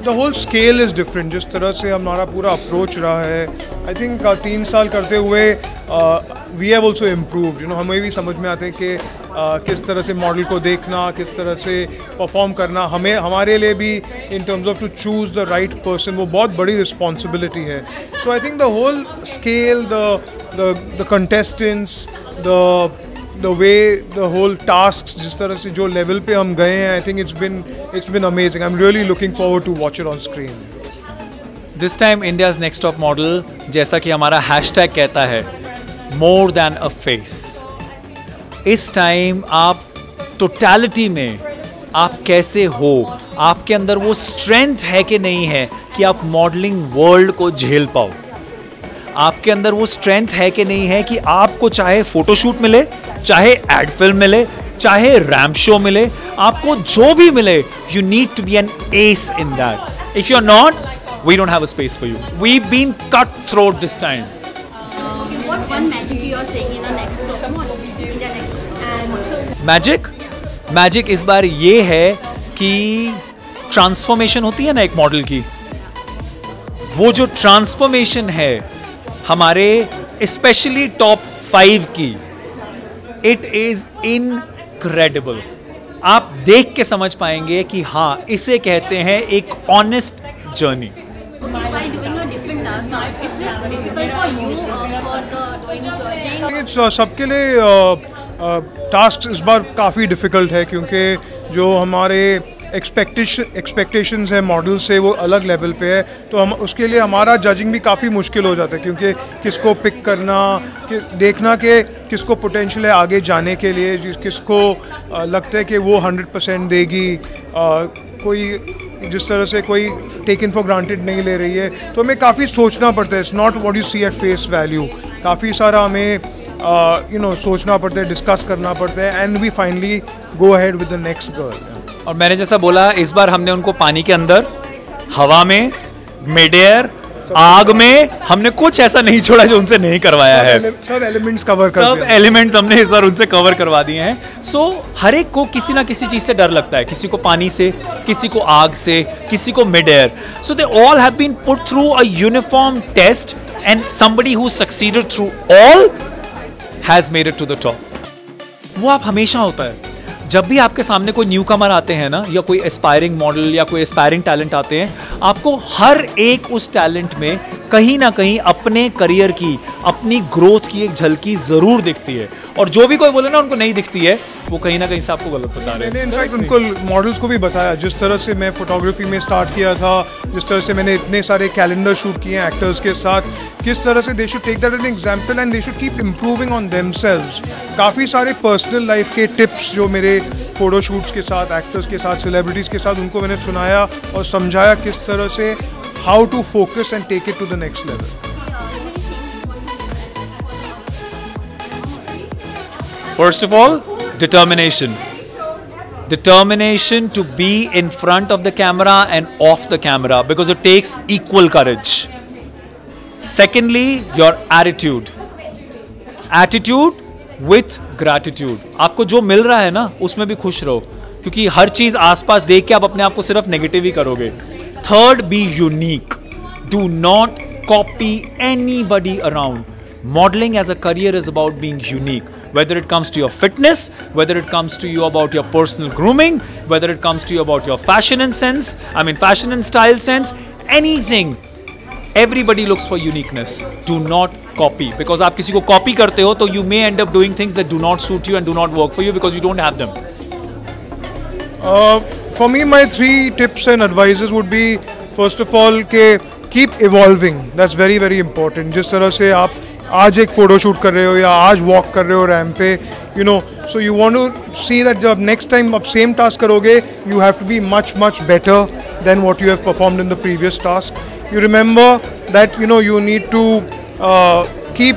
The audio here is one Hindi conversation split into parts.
the whole scale is different. जिस तरह से हमारा पूरा approach रहा है, I think 3 साल करते हुए we have also improved. You know, हमें भी समझ में आते हैं कि किस तरह से मॉडल को देखना, किस तरह से परफॉर्म करना, हमारे लिए भी in terms of to choose the right person, वो बहुत बड़ी responsibility है. So I think the whole scale, the contestants, the way the whole tasks, जिस तरह से जो level पे हम गए हैं, I think it's been amazing. I'm really looking forward to watch it on screen. This time India's next top model, जैसा कि हमारा hashtag कहता है, more than a face. इस टाइम आप टोटलिटी में आप कैसे हो, आपके अंदर वो स्ट्रेंथ है कि नहीं है कि आप मॉडलिंग वर्ल्ड को झेल पाओ, आपके अंदर वो स्ट्रेंथ है कि नहीं है कि आपको चाहे फोटोशूट मिले, चाहे एड फिल्म मिले, चाहे रैम्प शो मिले, आपको जो भी मिले, you need to be N S in that. If you are not, we don't have a space for you. We been cut throat this time. Okay, what one magic you are saying in the next magic इस बार ये है कि ट्रांसफॉर्मेशन होती है ना एक मॉडल की, वो जो ट्रांसफॉर्मेशन है हमारे स्पेशली टॉप 5 की, इट इज इनक्रेडिबल. आप देख के समझ पाएंगे कि हाँ, इसे कहते हैं एक honest journey. While doing a different task, is it difficult for you for the judging? सबके लिए टास्क इस बार काफ़ी डिफ़िकल्ट है, क्योंकि जो हमारे एक्सपेक्टेशंस है मॉडल से वो अलग लेवल पे है. तो हम उसके लिए हमारा जजिंग भी काफ़ी मुश्किल हो जाता है, क्योंकि किसको पिक करना, देखना कि किसको पोटेंशियल है आगे जाने के लिए, किसको लगता है कि वो 100% देगी, कोई जिस तरह से कोई टेकन फॉर ग्रांटेड नहीं ले रही है. तो हमें काफ़ी सोचना पड़ता है. It's not what you see at face value. काफ़ी सारा हमें सोचना पड़ता है, डिस्कस करना पड़ता है, and we finally go ahead with the next girl. और मैंने जैसा बोला, इस बार हमने उनको पानी के अंदर, हवा में, मिड एयर, आग में, हमने कुछ ऐसा नहीं छोड़ा जो उनसे नहीं करवाया है. सब एलिमेंट्स कवर कर सब एलिमेंट्स हमने इस बार उनसे कवर करवा दिए हैं. सो हर एक को किसी ना किसी चीज से डर लगता है, किसी को पानी से, किसी को आग से, किसी को mid air. So they all have been put through a uniform test, and somebody who succeeded through all has made it to the top. वो आप हमेशा होता है जब भी आपके सामने कोई न्यू कमर आते हैं ना, या कोई एस्पायरिंग मॉडल या कोई एस्पायरिंग टैलेंट आते हैं, आपको हर एक उस टैलेंट में कहीं ना कहीं अपने करियर की, अपनी ग्रोथ की एक झलकी जरूर दिखती है. और जो भी कोई बोले ना उनको नहीं दिखती है, वो कहीं ना कहीं से आपको गलत बता रहे हैं. मैंने इनफैक्ट उनको मॉडल्स को भी बताया, जिस तरह से मैं फोटोग्राफी में स्टार्ट किया था, जिस तरह से मैंने इतने सारे कैलेंडर शूट किए हैं एक्टर्स के साथ, किस तरह से they should take that an example and they should keep improving on themselves. काफ़ी सारे पर्सनल लाइफ के टिप्स जो मेरे फोटोशूट्स के साथ, एक्टर्स के साथ, सेलिब्रिटीज़ के साथ, उनको मैंने सुनाया और समझाया किस तरह से how to focus and take it to the next level. First of all, determination. Determination to be in front of the camera and off the camera, because it takes equal courage. Secondly, your attitude. Attitude with gratitude. आपको जो मिल रहा है ना, उसमें भी खुश रहो, क्योंकि हर चीज आसपास देख के आप अपने आप को सिर्फ नेगेटिव ही करोगे. Third, be unique. Do not copy anybody around. Modeling as a career is about being unique. Whether it comes to your fitness, whether it comes to you about your personal grooming, whether it comes to you about your fashion and style sense, anything. Everybody looks for uniqueness. Do not copy, because आप किसी को copy करते हो तो you may end up doing things that do not suit you and do not work for you because you don't have them. For me, my 3 tips and advices would be, first of all, keep evolving. That's very very important. जिस तरह से आप आज एक फोटो शूट कर रहे हो या आज वॉक कर रहे हो रैम्प पे, you know, so you want to see that जब नेक्स्ट टाइम आप सेम टास्क करोगे, you have to be much better than what you have performed in the previous task. You remember that you know you need to keep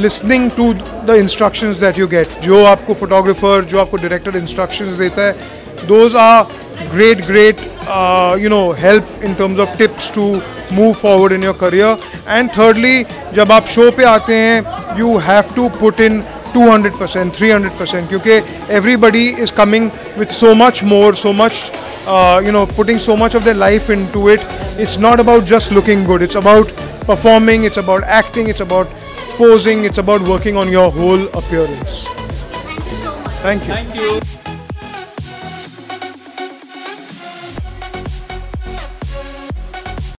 listening to the instructions that you get. जो आपको फोटोग्राफर, जो आपको डायरेक्टर इंस्ट्रक्शंस देता है, those are great help in terms of tips to move forward in your career. And thirdly, जब आप शो पे आते हैं, you have to put in 200%, 300%, क्योंकि everybody is coming with so much more, so much putting so much of their life into it. It's not about just looking good. It's about performing. It's about acting. It's about posing. It's about working on your whole appearance. Thank you so much. Thank you. Thank you.